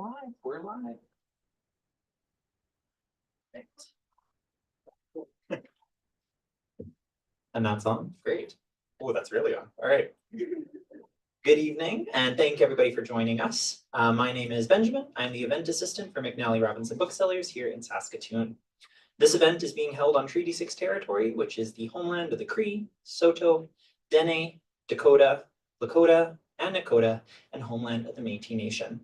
live. We're live. Right. And that's on. Great. Oh, that's really on. All right. Good evening, and thank you everybody for joining us. My name is Benjamin. I'm the event assistant for McNally Robinson Booksellers here in Saskatoon. This event is being held on Treaty 6 territory, which is the homeland of the Cree, Saulteaux, Dene, Dakota, Lakota, and Nakota, and homeland of the Métis Nation.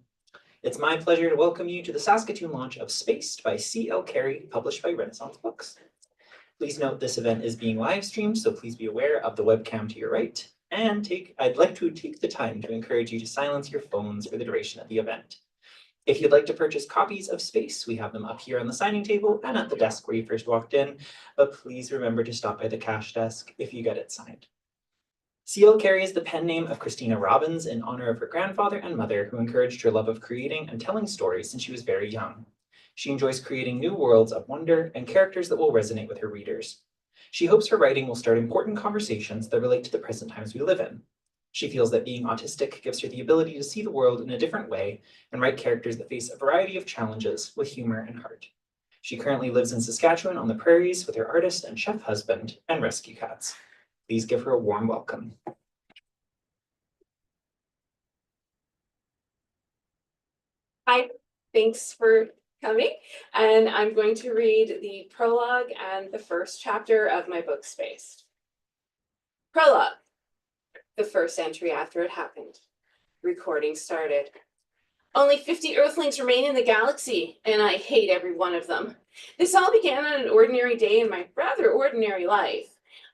It's my pleasure to welcome you to the Saskatoon launch of Spaced by C.L. Carey, published by Renaissance Books. Please note this event is being live streamed, so please be aware of the webcam to your right. And I'd like to take the time to encourage you to silence your phones for the duration of the event. If you'd like to purchase copies of Space, we have them up here on the signing table and at the desk where you first walked in, but please remember to stop by the cash desk if you get it signed. C.L. Carey is the pen name of Christina Robbins in honor of her grandfather and mother, who encouraged her love of creating and telling stories since she was very young. She enjoys creating new worlds of wonder and characters that will resonate with her readers. She hopes her writing will start important conversations that relate to the present times we live in. She feels that being autistic gives her the ability to see the world in a different way and write characters that face a variety of challenges with humor and heart. She currently lives in Saskatchewan on the prairies with her artist and chef husband and rescue cats. Please give her a warm welcome. Hi, thanks for coming. And I'm going to read the prologue and the first chapter of my book, Spaced. Prologue. The first entry after it happened. Recording started. Only 50 Earthlings remain in the galaxy, and I hate every one of them. This all began on an ordinary day in my rather ordinary life.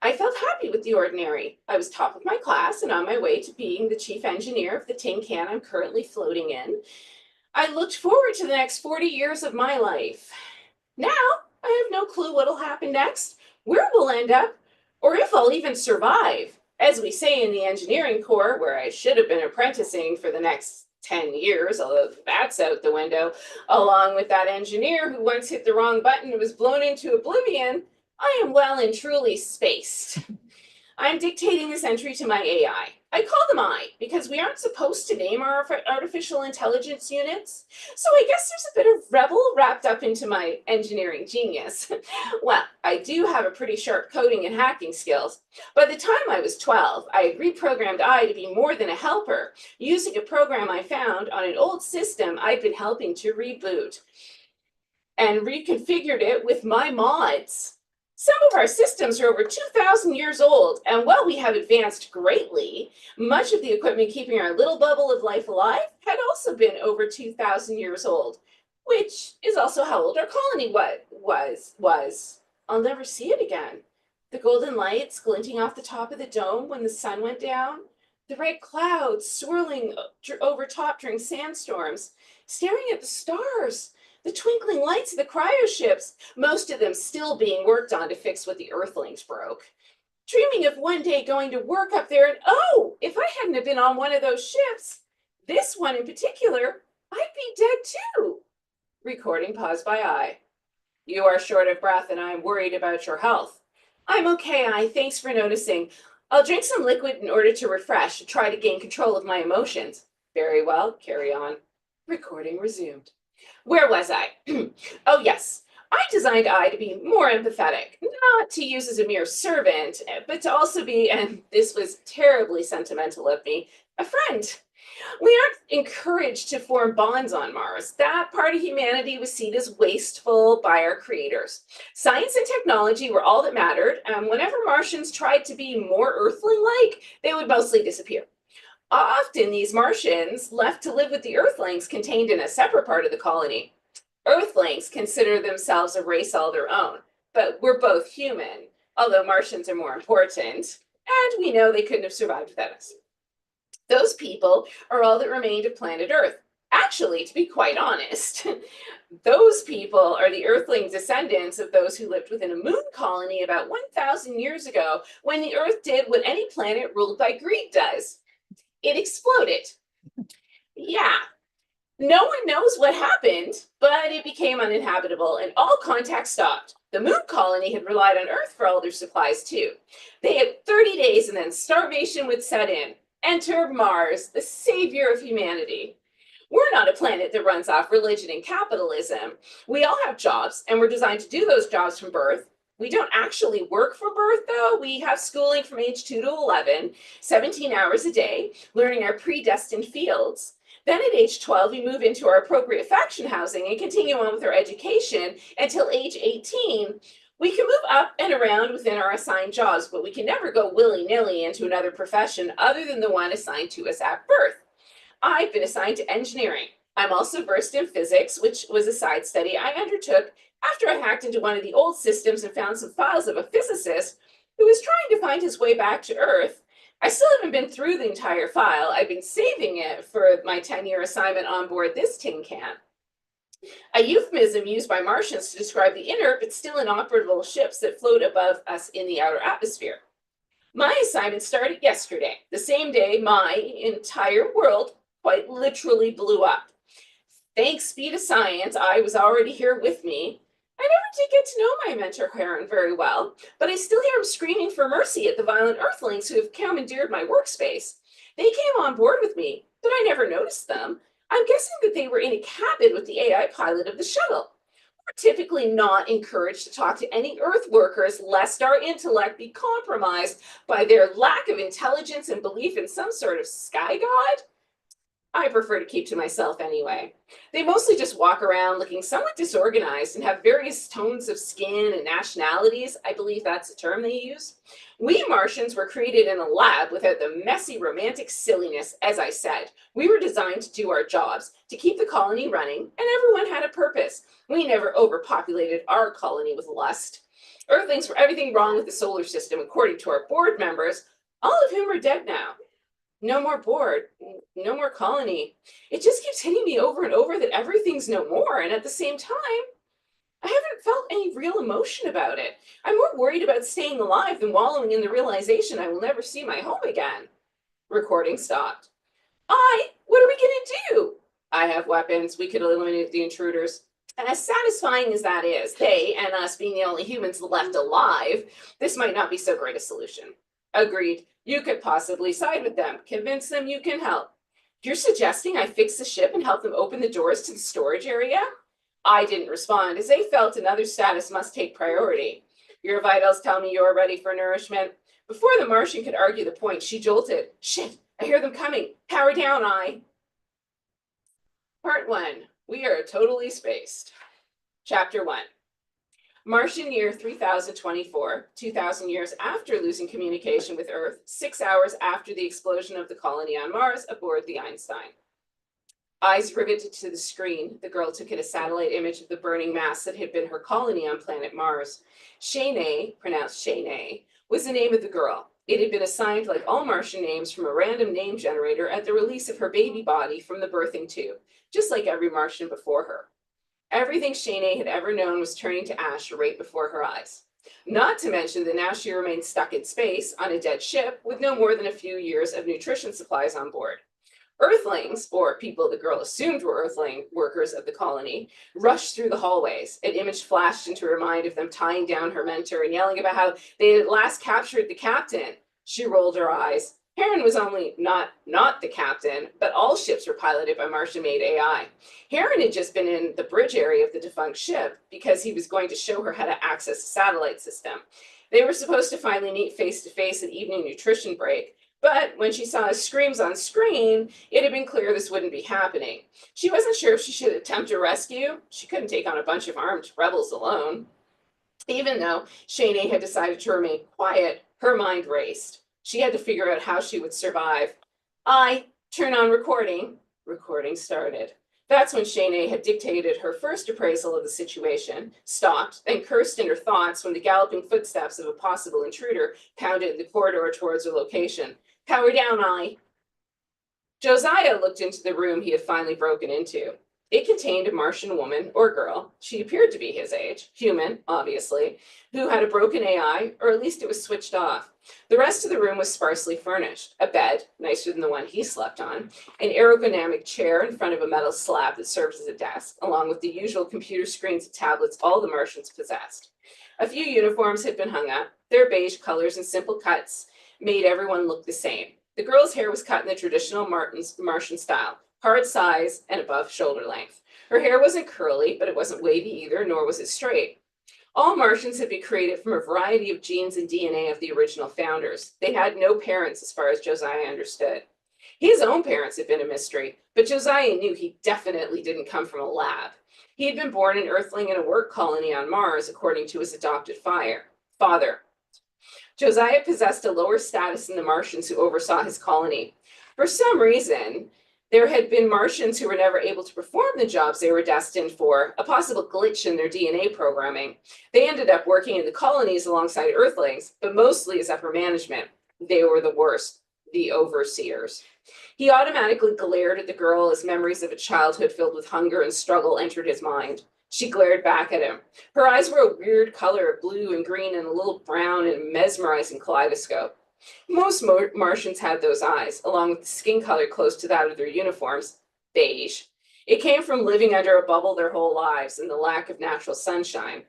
I felt happy with the ordinary. I was top of my class and on my way to being the chief engineer of the tin can I'm currently floating in. I looked forward to the next 40 years of my life. Now, I have no clue what'll happen next, where we'll end up, or if I'll even survive. As we say in the engineering corps, where I should have been apprenticing for the next 10 years, although that's out the window, along with that engineer who once hit the wrong button and was blown into oblivion, I am well and truly spaced. I'm dictating this entry to my AI. I call them I because we aren't supposed to name our artificial intelligence units. So I guess there's a bit of rebel wrapped up into my engineering genius. Well, I do have a pretty sharp coding and hacking skills. By the time I was 12, I had reprogrammed I to be more than a helper, using a program I found on an old system I'd been helping to reboot, and reconfigured it with my mods. Some of our systems are over 2,000 years old, and while we have advanced greatly, much of the equipment keeping our little bubble of life alive had also been over 2,000 years old, which is also how old our colony was. I'll never see it again. The golden lights glinting off the top of the dome when the sun went down, the red clouds swirling over top during sandstorms, staring at the stars, the twinkling lights of the cryo ships, most of them still being worked on to fix what the Earthlings broke. Dreaming of one day going to work up there and, oh, if I hadn't have been on one of those ships, this one in particular, I'd be dead too. Recording paused by I. You are short of breath and I'm worried about your health. I'm okay, I. Thanks for noticing. I'll drink some liquid in order to refresh and try to gain control of my emotions. Very well, carry on. Recording resumed. Where was I? Oh, yes. I designed I to be more empathetic, not to use as a mere servant, but to also be, and this was terribly sentimental of me, a friend. We aren't encouraged to form bonds on Mars. That part of humanity was seen as wasteful by our creators. Science and technology were all that mattered, and whenever Martians tried to be more Earthling-like, they would mostly disappear. Often these Martians left to live with the Earthlings contained in a separate part of the colony. Earthlings consider themselves a race all their own, but we're both human, although Martians are more important, and we know they couldn't have survived without us. Those people are all that remained of planet Earth. Actually, to be quite honest, those people are the Earthling descendants of those who lived within a moon colony about 1,000 years ago when the Earth did what any planet ruled by greed does. It exploded. Yeah. No one knows what happened, but it became uninhabitable and all contact stopped. The moon colony had relied on Earth for all their supplies too. They had 30 days and then starvation would set in. Enter Mars, the savior of humanity. We're not a planet that runs off religion and capitalism. We all have jobs, and we're designed to do those jobs from birth. We don't actually work for birth, though. We have schooling from age 2 to 11, 17 hours a day, learning our predestined fields. Then at age 12, we move into our appropriate faction housing and continue on with our education until age 18. We can move up and around within our assigned jobs, but we can never go willy-nilly into another profession other than the one assigned to us at birth. I've been assigned to engineering. I'm also versed in physics, which was a side study I undertook after I hacked into one of the old systems and found some files of a physicist who was trying to find his way back to Earth. I still haven't been through the entire file. I've been saving it for my 10-year assignment on board this tin can. A euphemism used by Martians to describe the inert but still inoperable ships that float above us in the outer atmosphere. My assignment started yesterday, the same day my entire world quite literally blew up. Thanks be to science, I was already here with me. I never did get to know my mentor Heron very well, but I still hear him screaming for mercy at the violent Earthlings who have commandeered my workspace. They came on board with me, but I never noticed them. I'm guessing that they were in a cabin with the AI pilot of the shuttle. We're typically not encouraged to talk to any Earth workers lest our intellect be compromised by their lack of intelligence and belief in some sort of sky god. I prefer to keep to myself anyway. They mostly just walk around looking somewhat disorganized and have various tones of skin and nationalities. I believe that's the term they use. We Martians were created in a lab without the messy romantic silliness, as I said. We were designed to do our jobs, to keep the colony running, and everyone had a purpose. We never overpopulated our colony with lust. Earthlings were everything wrong with the solar system, according to our board members, all of whom are dead now. No more board, no more colony. It just keeps hitting me over and over that everything's no more, and at the same time, I haven't felt any real emotion about it. I'm more worried about staying alive than wallowing in the realization I will never see my home again. Recording stopped. What are we gonna do? I have weapons. We could eliminate the intruders. And as satisfying as that is, they and us being the only humans left alive, this might not be so great a solution. Agreed. You could possibly side with them, convince them you can help. You're suggesting I fix the ship and help them open the doors to the storage area? I didn't respond, as they felt another status must take priority. Your vitals tell me you're ready for nourishment. Before the Martian could argue the point, she jolted. Shit, I hear them coming. Power down, Part 1. We are totally spaced. Chapter 1. Martian year 3024, 2000 years after losing communication with Earth, 6 hours after the explosion of the colony on Mars aboard the Einstein. Eyes riveted to the screen, the girl took in a satellite image of the burning mass that had been her colony on planet Mars. Sha-ne, pronounced Sha-ne, was the name of the girl. It had been assigned, like all Martian names, from a random name generator at the release of her baby body from the birthing tube, just like every Martian before her. Everything Sha-ne had ever known was turning to ash right before her eyes. Not to mention that now she remained stuck in space on a dead ship with no more than a few years of nutrition supplies on board. Earthlings, or people the girl assumed were Earthling workers of the colony, rushed through the hallways. An image flashed into her mind of them tying down her mentor and yelling about how they had at last captured the captain. She rolled her eyes. Heron was only not the captain, but all ships were piloted by Martian-made AI. Heron had just been in the bridge area of the defunct ship because he was going to show her how to access the satellite system. They were supposed to finally meet face-to-face at evening nutrition break, but when she saw his screams on screen, it had been clear this wouldn't be happening. She wasn't sure if she should attempt a rescue. She couldn't take on a bunch of armed rebels alone. Even though Sha-ne had decided to remain quiet, her mind raced. She had to figure out how she would survive. Turn on recording. Recording started. That's when Sha-ne had dictated her first appraisal of the situation, stopped, then cursed in her thoughts when the galloping footsteps of a possible intruder pounded the corridor towards her location. Power down, Josiah looked into the room he had finally broken into. It contained a Martian woman or girl, she appeared to be his age, human, obviously, who had a broken AI, or at least it was switched off. The rest of the room was sparsely furnished. A bed, nicer than the one he slept on, an ergonomic chair in front of a metal slab that served as a desk, along with the usual computer screens and tablets all the Martians possessed. A few uniforms had been hung up. Their beige colors and simple cuts made everyone look the same. The girl's hair was cut in the traditional Martian style, hard size, and above shoulder length. Her hair wasn't curly, but it wasn't wavy either, nor was it straight. All Martians had been created from a variety of genes and DNA of the original founders. They had no parents, as far as Josiah understood. His own parents had been a mystery, but Josiah knew he definitely didn't come from a lab. He had been born an Earthling in a work colony on Mars, according to his adopted father. Josiah possessed a lower status than the Martians who oversaw his colony. For some reason, there had been Martians who were never able to perform the jobs they were destined for, a possible glitch in their DNA programming. They ended up working in the colonies alongside Earthlings, but mostly as upper management. They were the worst, the overseers. He automatically glared at the girl as memories of a childhood filled with hunger and struggle entered his mind. She glared back at him. Her eyes were a weird color of blue and green and a little brown in a mesmerizing kaleidoscope. Most Martians had those eyes, along with the skin color close to that of their uniforms, beige. It came from living under a bubble their whole lives and the lack of natural sunshine.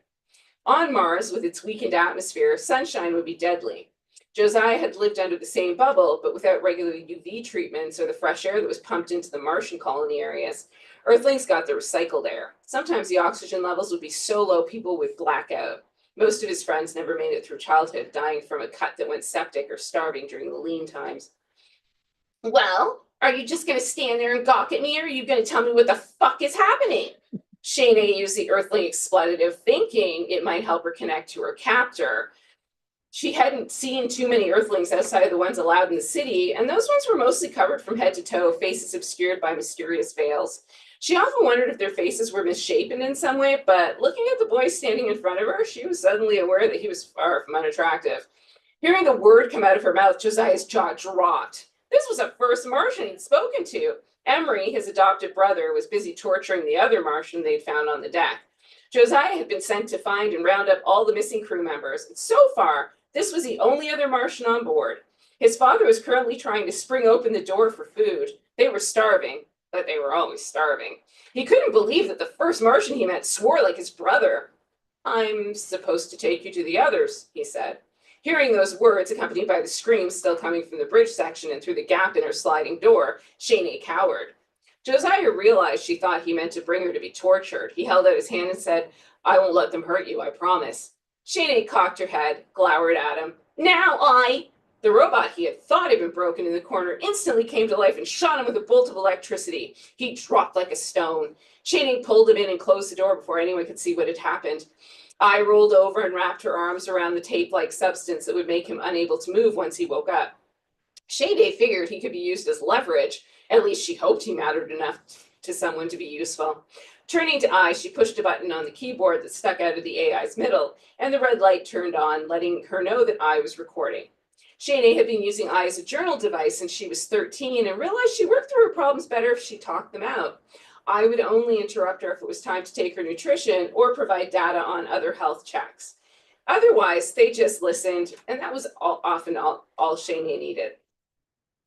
On Mars, with its weakened atmosphere, sunshine would be deadly. Josiah had lived under the same bubble, but without regular UV treatments or the fresh air that was pumped into the Martian colony areas. Earthlings got the recycled air. Sometimes the oxygen levels would be so low people would black out. Most of his friends never made it through childhood, dying from a cut that went septic or starving during the lean times. Well, are you just going to stand there and gawk at me, or are you going to tell me what the fuck is happening? Sha-ne used the Earthling expletive, thinking it might help her connect to her captor. She hadn't seen too many Earthlings outside of the ones allowed in the city, and those ones were mostly covered from head to toe, faces obscured by mysterious veils. She often wondered if their faces were misshapen in some way, but looking at the boy standing in front of her, she was suddenly aware that he was far from unattractive. Hearing the word come out of her mouth, Josiah's jaw dropped. This was the first Martian he'd spoken to. Emery, his adopted brother, was busy torturing the other Martian they'd found on the deck. Josiah had been sent to find and round up all the missing crew members, and so far, this was the only other Martian on board. His father was currently trying to spring open the door for food. They were starving, but they were always starving. He couldn't believe that the first Martian he met swore like his brother. "I'm supposed to take you to the others," he said. Hearing those words, accompanied by the screams still coming from the bridge section and through the gap in her sliding door, Sha-ne cowered. Josiah realized she thought he meant to bring her to be tortured. He held out his hand and said, "I won't let them hurt you, I promise." Sha-ne cocked her head, glowered at him. The robot he had thought had been broken in the corner instantly came to life and shot him with a bolt of electricity. He dropped like a stone. Sha-ne pulled him in and closed the door before anyone could see what had happened. I rolled over and wrapped her arms around the tape-like substance that would make him unable to move once he woke up. Sha-ne figured he could be used as leverage. At least she hoped he mattered enough to someone to be useful. Turning to I, she pushed a button on the keyboard that stuck out of the AI's middle, and the red light turned on, letting her know that I was recording. Sha-ne had been using I as a journal device since she was 13 and realized she worked through her problems better if she talked them out. I would only interrupt her if it was time to take her nutrition or provide data on other health checks. Otherwise, they just listened, and that was often all Sha-ne needed.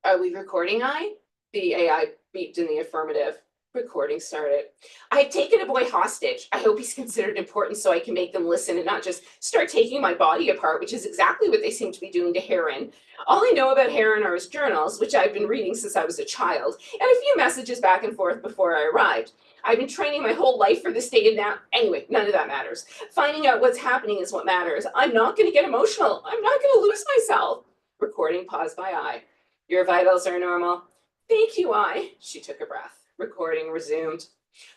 "Are we recording, I?" The AI beeped in the affirmative. Recording started. "I've taken a boy hostage. I hope he's considered important so I can make them listen and not just start taking my body apart, which is exactly what they seem to be doing to Heron. All I know about Heron are his journals, which I've been reading since I was a child, and a few messages back and forth before I arrived. I've been training my whole life for this day and now. Anyway, none of that matters. Finding out what's happening is what matters. I'm not going to get emotional. I'm not going to lose myself." Recording paused by I. "Your vitals are normal." "Thank you, I." She took a breath. Recording resumed.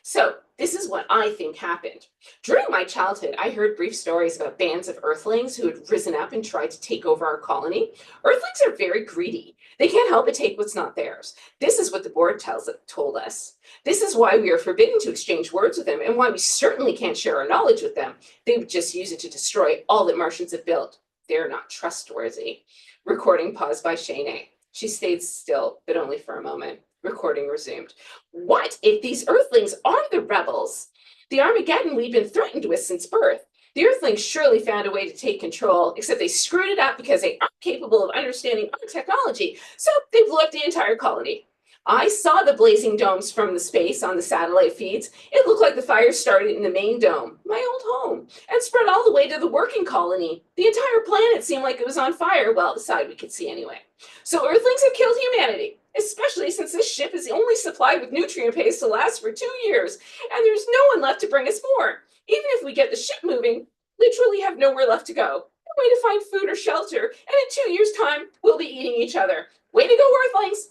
"So, this is what I think happened. During my childhood, I heard brief stories about bands of Earthlings who had risen up and tried to take over our colony. Earthlings are very greedy. They can't help but take what's not theirs. This is what the board told us. This is why we are forbidden to exchange words with them and why we certainly can't share our knowledge with them. They would just use it to destroy all that Martians have built. They're not trustworthy." Recording paused by Sha-ne. She stayed still, but only for a moment. Recording resumed. "What if these Earthlings are the rebels? The Armageddon we've been threatened with since birth. The Earthlings surely found a way to take control, except they screwed it up because they aren't capable of understanding our technology, so they blew up the entire colony. I saw the blazing domes from the space on the satellite feeds. It looked like the fire started in the main dome, my old home, and spread all the way to the working colony. The entire planet seemed like it was on fire, well, the side we could see anyway. So Earthlings have killed humanity. especially since this ship is only supplied with nutrient paste to last for 2 years, and there's no one left to bring us more. Even if we get the ship moving, literally have nowhere left to go. No way to find food or shelter, and in 2 years' time, we'll be eating each other. Way to go, Earthlings!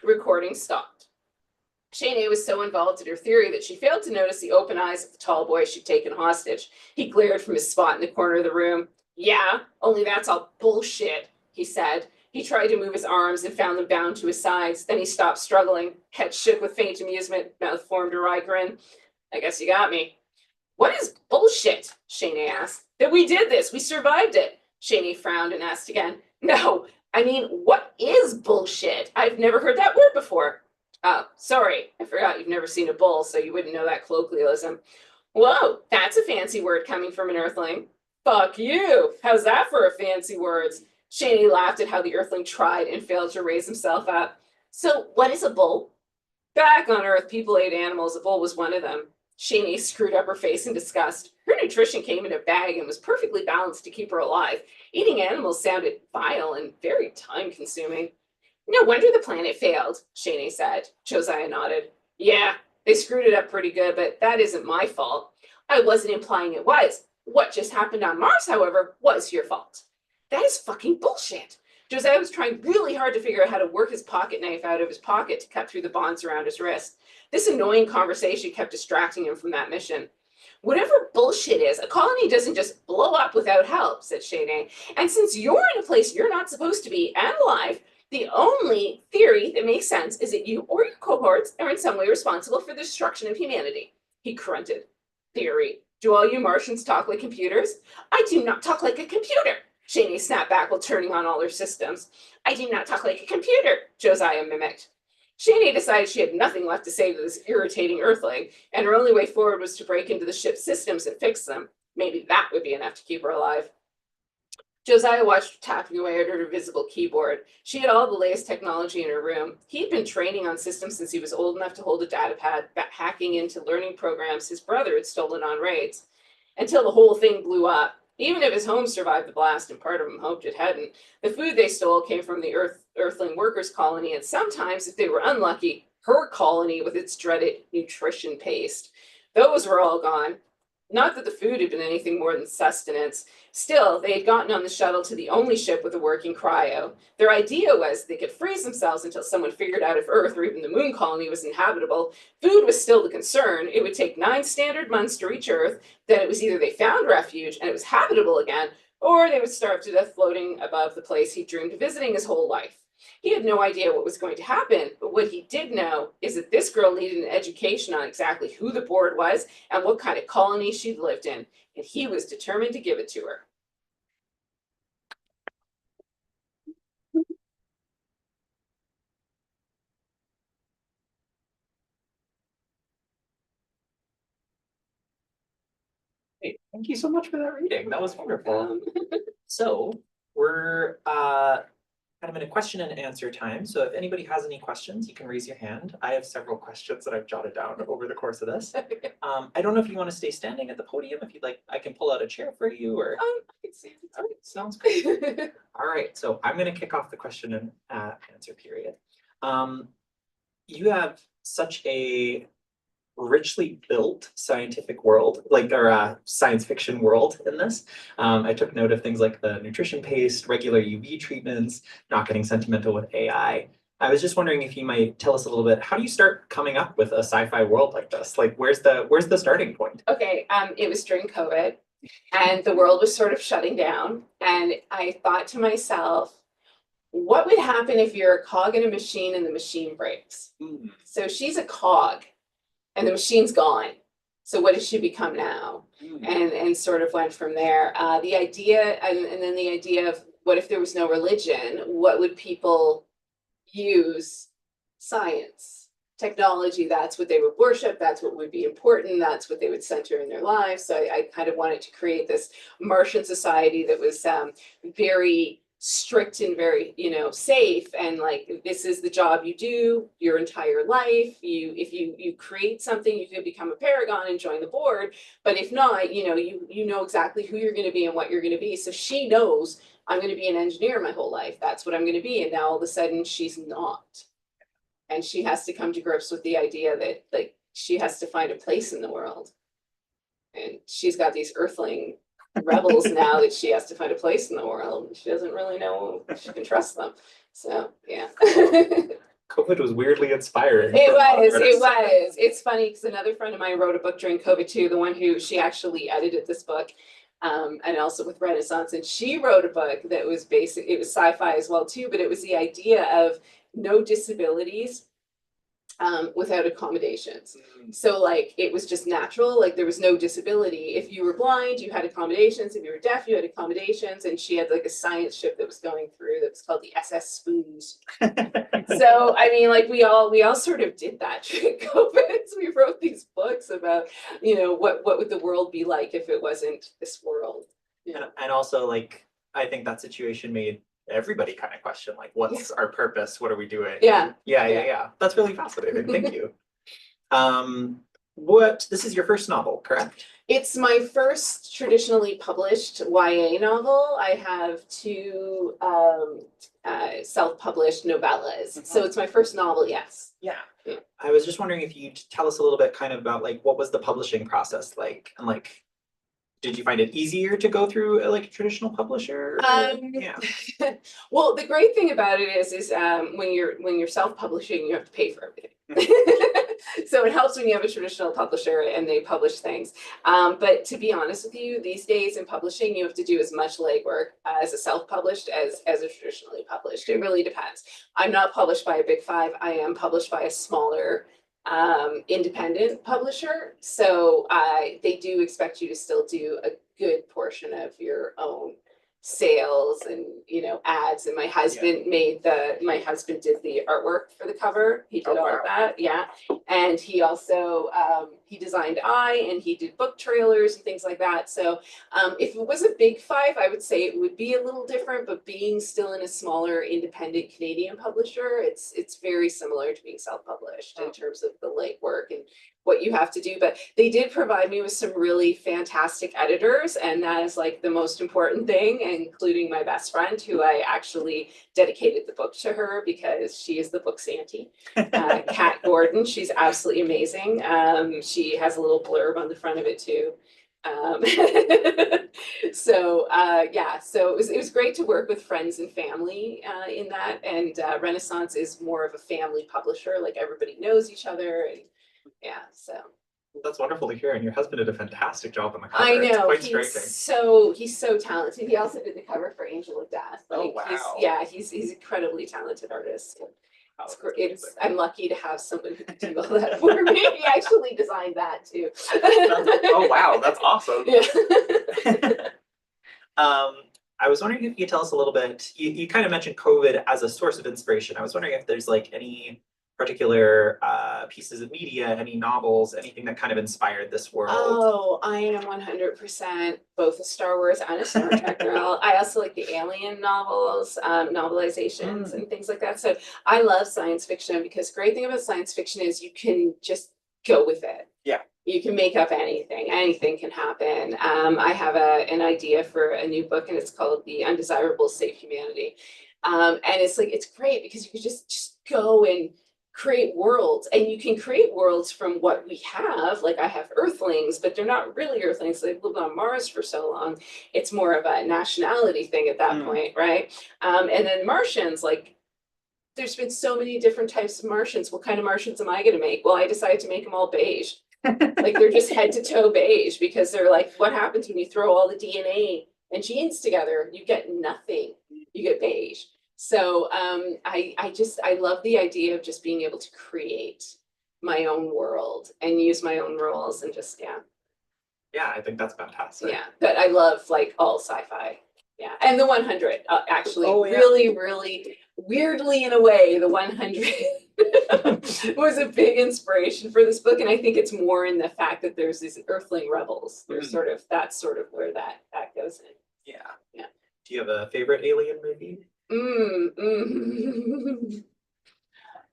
The recording stopped. Sha-ne was so involved in her theory that she failed to notice the open eyes of the tall boy she'd taken hostage. He glared from his spot in the corner of the room. Yeah, only that's all bullshit, he said. He tried to move his arms and found them bound to his sides. Then he stopped struggling. Head shook with faint amusement. Mouth formed a wry grin. I guess you got me. What is bullshit? Sha-ne asked. That we did this. We survived it. Sha-ne frowned and asked again. No, I mean, what is bullshit? I've never heard that word before. Oh, sorry. I forgot you've never seen a bull, so you wouldn't know that colloquialism. Whoa, that's a fancy word coming from an Earthling. Fuck you. How's that for a fancy words? Sha-ne laughed at how the Earthling tried and failed to raise himself up. So, what is a bull? Back on Earth, people ate animals. A bull was one of them. Sha-ne screwed up her face in disgust. Her nutrition came in a bag and was perfectly balanced to keep her alive. Eating animals sounded vile and very time-consuming. No wonder the planet failed, Sha-ne said. Josiah nodded. Yeah, they screwed it up pretty good, but that isn't my fault. I wasn't implying it was. What just happened on Mars, however, was your fault. That is fucking bullshit. Josiah was trying really hard to figure out how to work his pocket knife out of his pocket to cut through the bonds around his wrist. This annoying conversation kept distracting him from that mission. Whatever bullshit is, a colony doesn't just blow up without help, said Sha-ne. And since you're in a place you're not supposed to be and alive, the only theory that makes sense is that you or your cohorts are in some way responsible for the destruction of humanity. He grunted. Theory. Do all you Martians talk like computers? I do not talk like a computer. Sha-ne snapped back while turning on all her systems. I do not talk like a computer, Josiah mimicked. Sha-ne decided she had nothing left to say to this irritating Earthling, and her only way forward was to break into the ship's systems and fix them. Maybe that would be enough to keep her alive. Josiah watched her tapping away at her invisible keyboard. She had all the latest technology in her room. He'd been training on systems since he was old enough to hold a datapad, hacking into learning programs his brother had stolen on raids. Until the whole thing blew up. Even if his home survived the blast, and part of him hoped it hadn't, the food they stole came from the Earthling workers' colony, and sometimes, if they were unlucky, her colony with its dreaded nutrition paste. Those were all gone. Not that the food had been anything more than sustenance. Still, they had gotten on the shuttle to the only ship with a working cryo. Their idea was they could freeze themselves until someone figured out if Earth or even the moon colony was inhabitable. Food was still the concern. It would take 9 standard months to reach Earth. Then it was either they found refuge and it was habitable again, or they would starve to death floating above the place he dreamed of visiting his whole life. He had no idea what was going to happen, but what he did know is that this girl needed an education on exactly who the board was and what kind of colony she'd lived in, and he was determined to give it to her. Hey, thank you so much for that reading. That was wonderful. So we're kind of in a question and answer time. So if anybody has any questions, you can raise your hand. I have several questions that I've jotted down over the course of this. I don't know if you want to stay standing at the podium. If you'd like, I can pull out a chair for you or. I can see it. All right, sounds good. All right, so I'm going to kick off the question and answer period. You have such a richly built scientific world, like or science fiction world in this. I took note of things like the nutrition paste, regular UV treatments, not getting sentimental with AI. I was just wondering if you might tell us a little bit, how do you start coming up with a sci-fi world like this? Like where's the starting point? Okay, it was during COVID and the world was sort of shutting down, and I thought to myself, what would happen if you're a cog in a machine and the machine breaks? So she's a cog and the machine's gone. So what does she become now? And sort of went from there. The idea, and then the idea of what if there was no religion? What would people use? Science, technology, that's what they would worship, that's what would be important, that's what they would center in their lives. So I kind of wanted to create this Martian society that was very strict and very, safe, and like this is the job you do your entire life. If you create something, you can become a paragon and join the board, but if not, you know exactly who you're going to be and what you're going to be. So she knows I'm going to be an engineer my whole life, that's what I'm going to be, and now all of a sudden she's not. and she has to come to grips with the idea that like she has to find a place in the world. And she's got these Earthling rebels now that she has to find a place in the world. She doesn't really know if she can trust them. So yeah. COVID was weirdly inspiring. It was. It's funny because another friend of mine wrote a book during COVID too, the one who she actually edited this book, and also with Renaissance. And she wrote a book that was basic, it was sci-fi as well too, but it was the idea of no disabilities without accommodations. So like it was just natural, like there was no disability. If you were blind, you had accommodations. If you were deaf, you had accommodations. And she had like a science ship that was going through that was called the SS Spoons. So I mean, like we all sort of did that during COVID. So we wrote these books about, you know, what would the world be like if it wasn't this world. Yeah. And also like I think that situation made everybody kind of question like what's our purpose, what are we doing? Yeah. That's really fascinating. Thank you. What, this is your first novel, correct? It's my first traditionally published YA novel. I have two self-published novellas, so it's my first novel. Yes. Yeah. I was just wondering if you'd tell us a little bit kind of about like what was the publishing process like, and like did you find it easier to go through like a traditional publisher? Yeah. Well, the great thing about it is when you're self-publishing, you have to pay for everything. So it helps when you have a traditional publisher and they publish things. But to be honest with you, these days in publishing, you have to do as much legwork as a self-published as a traditionally published. It really depends. I'm not published by a big five. I am published by a smaller independent publisher. So they do expect you to still do a good portion of your own sales and, you know, ads. And my husband my husband did the artwork for the cover. He did all of that. Yeah. And he also, he designed and he did book trailers and things like that. So if it was a big five, I would say it would be a little different, but being still in a smaller independent Canadian publisher, it's very similar to being self-published in terms of the legwork and what you have to do. But they did provide me with some really fantastic editors, and that is like the most important thing, including my best friend, who I actually dedicated the book to her because she is the book's auntie. Kat Gordon, she's absolutely amazing. She has a little blurb on the front of it too. So it was great to work with friends and family in that. And Renaissance is more of a family publisher, like everybody knows each other. And yeah, so that's wonderful to hear. And your husband did a fantastic job on the cover. I know, it's quite striking. He's so talented. He also did the cover for Angel of Death. Like, oh wow. He's incredibly talented artist. Oh, I'm lucky to have someone who can do all that for me. He actually designed that too. Oh wow, that's awesome. Yeah. I was wondering if you could tell us a little bit, you kind of mentioned COVID as a source of inspiration. I was wondering if there's like any particular pieces of media, any novels, anything that kind of inspired this world. Oh, I am 100% both a Star Wars and a Star Trek girl. I also like the Alien novels, novelizations and things like that. So I love science fiction because the great thing about science fiction is you can just go with it. Yeah. You can make up anything. Anything can happen. I have an idea for a new book, and it's called The Undesirables Save Humanity. And it's like, it's great because you can just go and create worlds, and you can create worlds from what we have. Like I have Earthlings, but they're not really Earthlings. They've lived on Mars for so long. It's more of a nationality thing at that point, right? And then Martians, like there's been so many different types of Martians. What kind of Martians am I going to make? Well, I decided to make them all beige. Like they're just head to toe beige because they're like, what happens when you throw all the DNA and genes together? You get nothing. You get beige. So I love the idea of just being able to create my own world and use my own rules and just Yeah, I think that's fantastic. Yeah, but I love like all sci-fi. Yeah, and the 100 actually really weirdly in a way, the 100 was a big inspiration for this book, and I think it's more in the fact that there's these Earthling rebels. There's that's sort of where that goes in. Yeah. Do you have a favorite alien movie?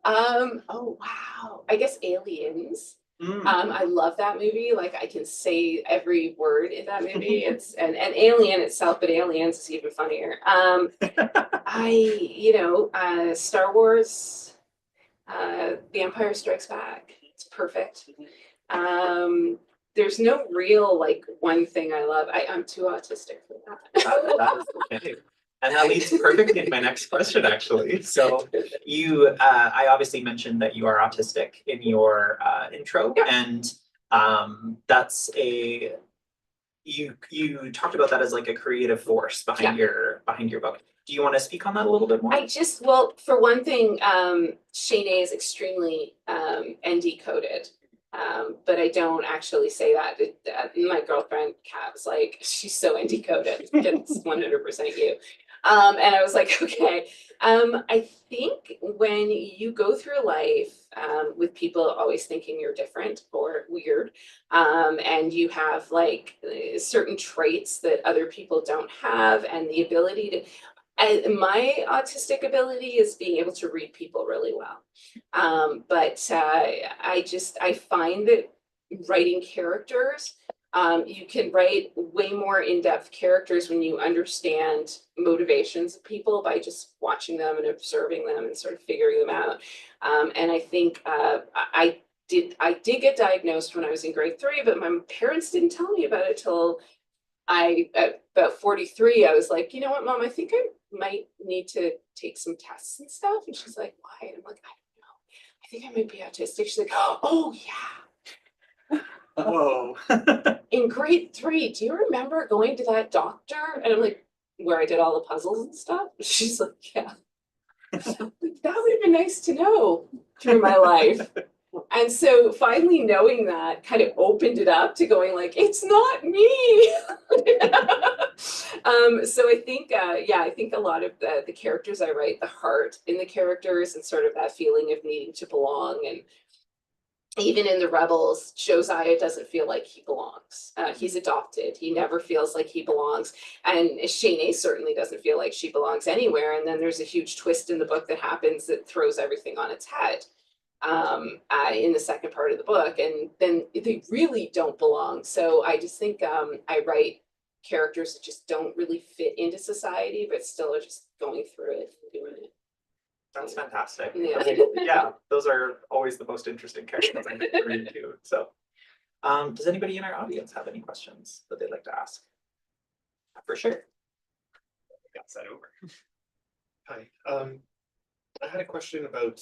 Oh wow. I guess Aliens. I love that movie. Like I can say every word in that movie. It's an Alien itself, but Aliens is even funnier. Star Wars. The Empire Strikes Back. It's perfect. There's no real like one thing I love. I'm too autistic for that. That is okay. And that leads perfectly into my next question, actually. So you, I obviously mentioned that you are autistic in your intro, Yeah. and that's you talked about that as like a creative force behind your book. Do you want to speak on that a little bit more? Well, for one thing, Sha-ne is extremely ND coded. But I don't actually say that. My girlfriend Kat was like, she's so ND coded. It's 100% you. And I was like, okay. I think when you go through life with people always thinking you're different or weird, and you have like certain traits that other people don't have, and the ability to, my autistic ability is being able to read people really well. But I find that writing characters, you can write way more in-depth characters when you understand motivations of people by just watching them and observing them and sort of figuring them out. And I think I did get diagnosed when I was in grade 3, but my parents didn't tell me about it till at about 43. I was like, you know what, Mom, I think I might need to take some tests and stuff. And she's like, why? And I'm like, I don't know. I think I might be autistic. She's like, oh yeah. Whoa. In grade 3, do you remember going to that doctor? And I'm like, where I did all the puzzles and stuff? She's like, yeah. Like, that would have been nice to know through my life. And so finally knowing that kind of opened it up to going like, it's not me. So I think, I think a lot of the characters I write, the heart in the characters and sort of that feeling of needing to belong. And even in the Rebels, Josiah doesn't feel like he belongs. He's adopted. He never feels like he belongs. And Sha-ne certainly doesn't feel like she belongs anywhere. And then there's a huge twist in the book that happens that throws everything on its head in the second part of the book. And then they really don't belong. So I just think I write characters that just don't really fit into society, but still are just going through it and doing it. That's fantastic. Yeah. I mean, yeah, those are always the most interesting characters I get to read too. So, does anybody in our audience have any questions that they'd like to ask? For sure. Got that over. Hi. I had a question about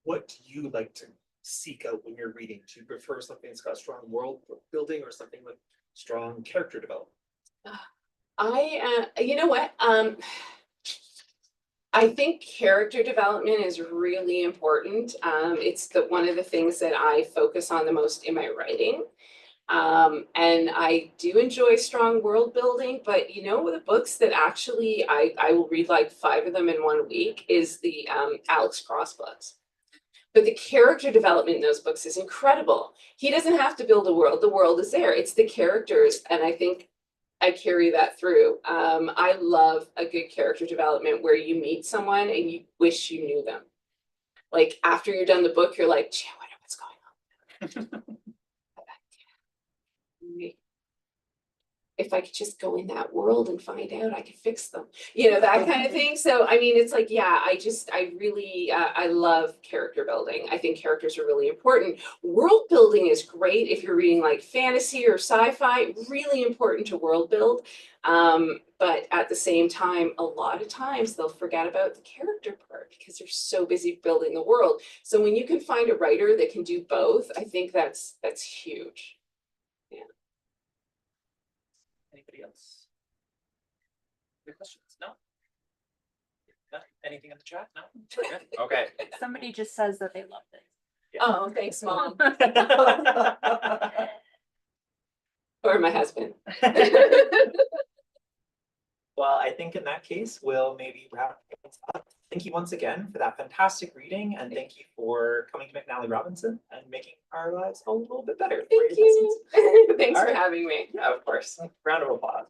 what do you like to seek out when you're reading? Do you prefer something that's got strong world building or something with strong character development? You know what? I think character development is really important. It's one of the things that I focus on the most in my writing. And I do enjoy strong world building, but you know, the books that actually I will read like 5 of them in 1 week is the Alex Cross books. But the character development in those books is incredible. He doesn't have to build a world. The world is there. It's the characters. And I think I carry that through. I love a good character development where you meet someone and you wish you knew them. Like after you're done the book, you're like, gee, I wonder what's going on. If I could just go in that world and find out, I could fix them, you know, that kind of thing. So, I mean, it's like, yeah, I really, I love character building. I think characters are really important. World building is great if you're reading like fantasy or sci-fi, really important to world build. But at the same time, a lot of times they'll forget about the character part because they're so busy building the world. So when you can find a writer that can do both, I think that's huge. Anybody else? Any questions? No? Anything in the chat? No? Okay. Somebody just says that they loved it. Yeah. Oh, thanks, Mom. Or my husband. Well, I think in that case, we'll maybe wrap things up. Thank you once again for that fantastic reading, and thank you for coming to McNally Robinson and making our lives a little bit better. Thank you. Thanks for having me. Yeah, of course. Round of applause.